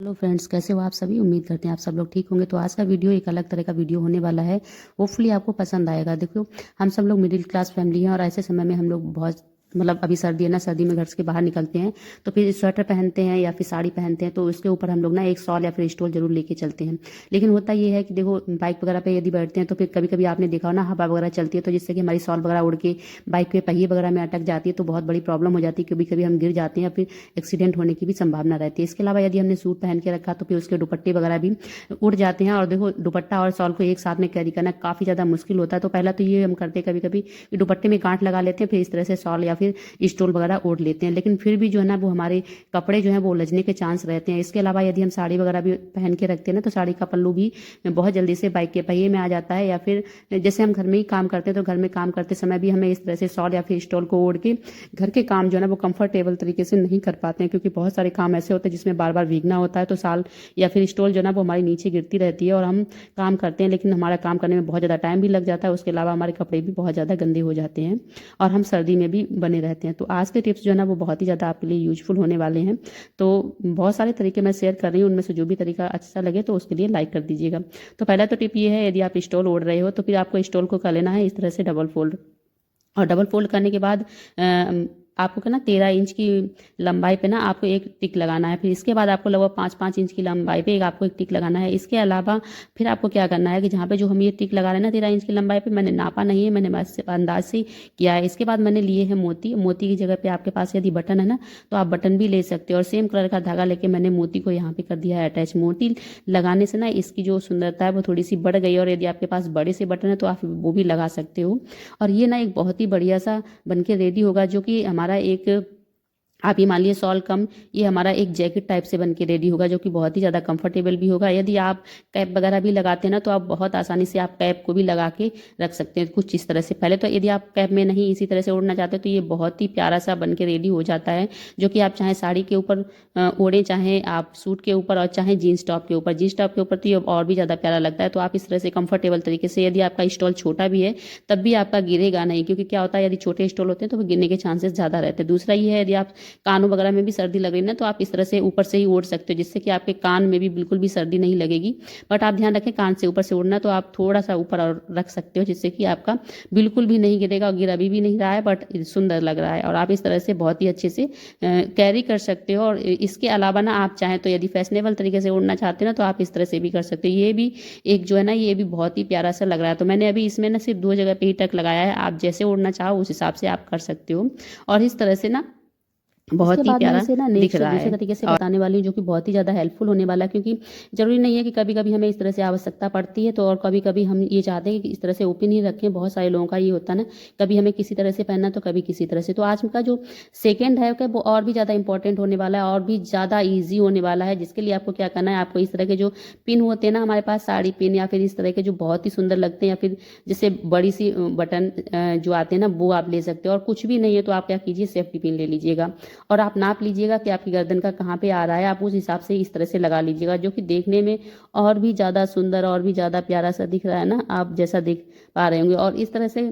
Hello friends, कैसे हो आप सभी। उम्मीद करते हैं आप सब लोग ठीक होंगे। तो आज का वीडियो एक अलग तरह का वीडियो होने वाला है। होपफुली आपको पसंद आएगा। देखो, हम सब लोग मिडिल क्लास फैमिली हैं और ऐसे समय में हम लोग बहुत अभी सर्दी है ना, सर्दी में घर से बाहर निकलते हैं तो फिर स्वेटर पहनते हैं या फिर साड़ी पहनते हैं, तो उसके ऊपर हम लोग ना एक शॉल या फिर स्टोल जरूर लेके चलते हैं। लेकिन होता ये है कि देखो, बाइक वगैरह पे यदि बैठते हैं तो फिर कभी कभी आपने देखा हो ना, हवा वगैरह चलती है तो जिससे कि हमारी शॉल वगैरह उड़ के बाइक के पहिए वगैरह में अटक जाती है, तो बहुत बड़ी प्रॉब्लम हो जाती है। कभी कभी हम गिर जाते हैं या फिर एक्सीडेंट होने की भी संभावना रहती है। इसके अलावा यदि हमने सूट पहन के रखा तो फिर उसके दुपट्टे वगैरह भी उड़ जाते हैं। और देखो, दुपट्टा और शॉल को एक साथ में कैरी करना काफ़ी ज़्यादा मुश्किल होता है। तो पहला तो ये हम करते हैं, कभी कभी दुपट्टे में गांठ लगा लेते हैं, फिर इस तरह से शॉल या फिर स्टोल वगैरह ओढ़ लेते हैं। लेकिन फिर भी जो है ना, वो हमारे कपड़े जो है वो उलझने के चांस रहते हैं। इसके अलावा यदि हम साड़ी वगैरह भी पहन के रखते हैं ना, तो साड़ी का पल्लू भी बहुत जल्दी से बाइक के पहिए में आ जाता है। या फिर जैसे हम घर में ही काम करते हैं तो घर में काम करते समय भी हमें इस तरह से शॉल या फिर स्टोल को ओढ़ के घर के काम जो है ना वो कंफर्टेबल तरीके से नहीं कर पाते हैं, क्योंकि बहुत सारे काम ऐसे होते हैं जिसमें बार बार भीगना होता है। तो शॉल या फिर स्टोल जो है ना वो हमारी नीचे गिरती रहती है और हम काम करते हैं, लेकिन हमारा काम करने में बहुत ज़्यादा टाइम भी लग जाता है। उसके अलावा हमारे कपड़े भी बहुत ज़्यादा गंदे हो जाते हैं और हम सर्दी में भी बने रहते हैं। तो आज के टिप्स जो है ना वो बहुत ही ज़्यादा आपके लिए यूजफुल होने वाले हैं। तो बहुत सारे तरीके मैं शेयर कर रही हूँ, उनमें से जो भी तरीका अच्छा लगे तो उसके लिए लाइक कर दीजिएगा। तो पहला तो टिप ये है, यदि आप स्टोल ओढ़ रहे हो तो फिर आपको स्टोल को कर लेना है इस तरह से डबल फोल्ड। और डबल फोल्ड करने के बाद आपको ना 13 इंच की लंबाई पे ना आपको एक टिक लगाना है। फिर इसके बाद आपको लगभग 5-5 इंच की लंबाई पे आपको एक टिक लगाना है। इसके अलावा फिर आपको क्या करना है कि जहाँ पे जो हम ये टिक लगा रहे हैं ना 13 इंच की लंबाई पे, मैंने नापा नहीं है, मैंने बस अंदाज से किया है। इसके बाद मैंने लिए हैं मोती। मोती की जगह पे आपके पास यदि बटन है ना तो आप बटन भी ले सकते हो। और सेम कलर का धागा लेके मैंने मोती को यहाँ पे कर दिया है अटैच। मोती लगाने से ना इसकी जो सुंदरता है वो थोड़ी सी बढ़ गई। और यदि आपके पास बड़े से बटन है तो आप वो भी लगा सकते हो। और ये ना एक बहुत ही बढ़िया सा बनके रेडी होगा, जो कि हमारा एक, आप ये मान लीजिए शॉल कम, ये हमारा एक जैकेट टाइप से बन के रेडी होगा, जो कि बहुत ही ज़्यादा कंफर्टेबल भी होगा। यदि आप कैप वगैरह भी लगाते हैं ना तो आप बहुत आसानी से आप कैप को भी लगा के रख सकते हैं कुछ इस तरह से। पहले तो यदि आप कैप में नहीं इसी तरह से ओढ़ना चाहते तो ये बहुत ही प्यारा सा बन के रेडी हो जाता है, जो कि आप चाहे साड़ी के ऊपर ओढ़ें, चाहे आप सूट के ऊपर, और चाहे जीन्स टॉप के ऊपर। जीन्स टॉप के ऊपर तो ये और भी ज़्यादा प्यारा लगता है। तो आप इस तरह से कंफर्टेबल तरीके से, यदि आपका स्टॉल छोटा भी है तब भी आपका गिरेगा नहीं, क्योंकि क्या होता है यदि छोटे स्टॉल होते हैं तो वो गिरने के चांसेस ज़्यादा रहते हैं। दूसरा ये है, यदि आप कानों वगैरह में भी सर्दी लग रही है ना तो आप इस तरह से ऊपर से ही ओढ़ सकते हो, जिससे कि आपके कान में भी बिल्कुल भी सर्दी नहीं लगेगी। बट आप ध्यान रखें, कान से ऊपर से ओढ़ना तो आप थोड़ा सा ऊपर और रख सकते हो, जिससे कि आपका बिल्कुल भी नहीं गिरेगा। और गिरा भी नहीं रहा है, बट सुंदर लग रहा है और आप इस तरह से बहुत ही अच्छे से कैरी कर सकते हो। और इसके अलावा ना आप चाहें तो यदि फैशनेबल तरीके से ओढ़ना चाहते हो ना तो आप इस तरह से भी कर सकते हो। ये भी एक जो है ना, ये भी बहुत ही प्यारा सा लग रहा है। तो मैंने अभी इसमें ना सिर्फ 2 जगह पे ही टक लगाया है। आप जैसे ओढ़ना चाहो उस हिसाब से आप कर सकते हो। और इस तरह से ना बहुत इसके ही बाद मैं प्यारा इसे ना दिख नेक्स्ट रहा दूसरे है। तरीके से बताने वाली हूँ, जो कि बहुत ही ज़्यादा हेल्पफुल होने वाला है। क्योंकि ज़रूरी नहीं है कि कभी कभी हमें इस तरह से आवश्यकता पड़ती है, तो और कभी कभी हम ये चाहते हैं कि इस तरह से ओपन ही रखें। बहुत सारे लोगों का ये होता है ना, कभी हमें किसी तरह से पहनना तो कभी किसी तरह से। तो आज का जो सेकेंड है वो और भी ज़्यादा इंपॉर्टेंट होने वाला है और भी ज़्यादा ईजी होने वाला है। जिसके लिए आपको क्या करना है, आपको इस तरह के जो पिन होते हैं ना हमारे पास, साड़ी पिन या फिर इस तरह के जो बहुत ही सुंदर लगते हैं, या फिर जैसे बड़ी सी बटन जो आते हैं ना, वो आप ले सकते हो। और कुछ भी नहीं है तो आप क्या कीजिए, सेफ्टी पिन ले लीजिएगा और आप नाप लीजिएगा कि आपकी गर्दन का कहाँ पे आ रहा है। आप उस हिसाब से इस तरह से लगा लीजिएगा, जो कि देखने में और भी ज़्यादा सुंदर और भी ज़्यादा प्यारा सा दिख रहा है ना, आप जैसा देख पा रहे होंगे। और इस तरह से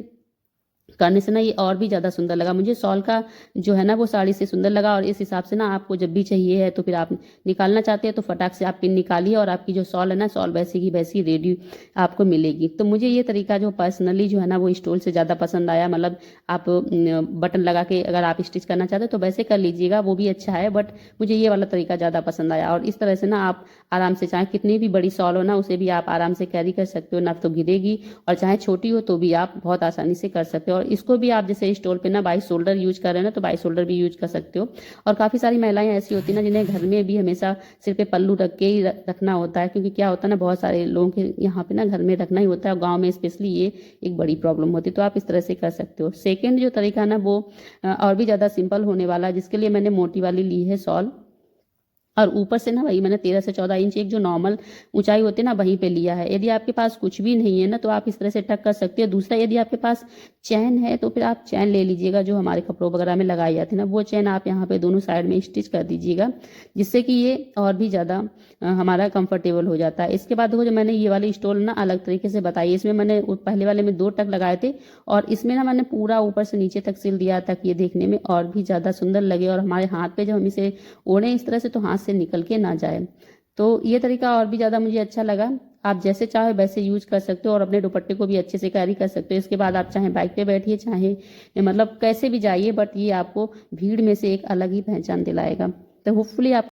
करने से ना ये और भी ज़्यादा सुंदर लगा मुझे। शॉल का जो है ना वो साड़ी से सुंदर लगा। और इस हिसाब से ना आपको जब भी चाहिए है तो फिर आप निकालना चाहते हैं तो फटाक से आप पिन निकालिए और आपकी जो शॉल है ना, शॉल वैसी की वैसी रेडी आपको मिलेगी। तो मुझे ये तरीका जो पर्सनली जो है ना वो स्टोल से ज़्यादा पसंद आया। मतलब आप बटन लगा के अगर आप स्टिच करना चाहते हो तो वैसे कर लीजिएगा, वो भी अच्छा है, बट मुझे ये वाला तरीका ज़्यादा पसंद आया। और इस तरह से ना आप आराम से, चाहे कितनी भी बड़ी शॉल हो ना उसे भी आप आराम से कैरी कर सकते हो, ना तो गिरेगी। और चाहे छोटी हो तो भी आप बहुत आसानी से कर सकते हो। और इसको भी आप जैसे स्टोल पे ना बाई शोल्डर यूज कर रहे हैं ना तो बाई शोल्डर भी यूज कर सकते हो। और काफ़ी सारी महिलाएं ऐसी होती है ना जिन्हें घर में भी हमेशा सिर पे पल्लू रख के ही रखना होता है, क्योंकि क्या होता है ना, बहुत सारे लोगों के यहाँ पे ना घर में रखना ही होता है और गाँव में स्पेशली ये एक बड़ी प्रॉब्लम होती है। तो आप इस तरह से कर सकते हो। सेकेंड जो तरीका है ना वो और भी ज़्यादा सिंपल होने वाला है, जिसके लिए मैंने मोटी वाली ली है शॉल। और ऊपर से ना वही मैंने 13 से 14 इंच एक जो नॉर्मल ऊंचाई होती है ना वहीं पे लिया है। यदि आपके पास कुछ भी नहीं है ना तो आप इस तरह से टक कर सकते हो। दूसरा, यदि आपके पास चैन है तो फिर आप चैन ले लीजिएगा, जो हमारे कपड़ों वगैरह में लगाई जाती है ना, वो चैन आप यहाँ पे दोनों साइड में स्टिच कर दीजिएगा, जिससे कि ये और भी ज़्यादा हमारा कंफर्टेबल हो जाता है। इसके बाद देखो, जो मैंने ये वाली स्टोल ना अलग तरीके से बताई, इसमें मैंने पहले वाले में 2 टक लगाए थे और इसमें ना मैंने पूरा ऊपर से नीचे तक सिल दिया, ताकि ये देखने में और भी ज़्यादा सुंदर लगे और हमारे हाथ पे जब हम इसे ओढ़े इस तरह से तो हाथ से निकल के ना जाए। तो ये तरीका और भी ज़्यादा मुझे अच्छा लगा। आप जैसे चाहे वैसे यूज कर सकते हो और अपने दुपट्टे को भी अच्छे से कैरी कर सकते हो। इसके बाद आप चाहे बाइक पे बैठिए, चाहे मतलब कैसे भी जाइए, बट ये आपको भीड़ में से एक अलग ही पहचान दिलाएगा। तो होपफुली आप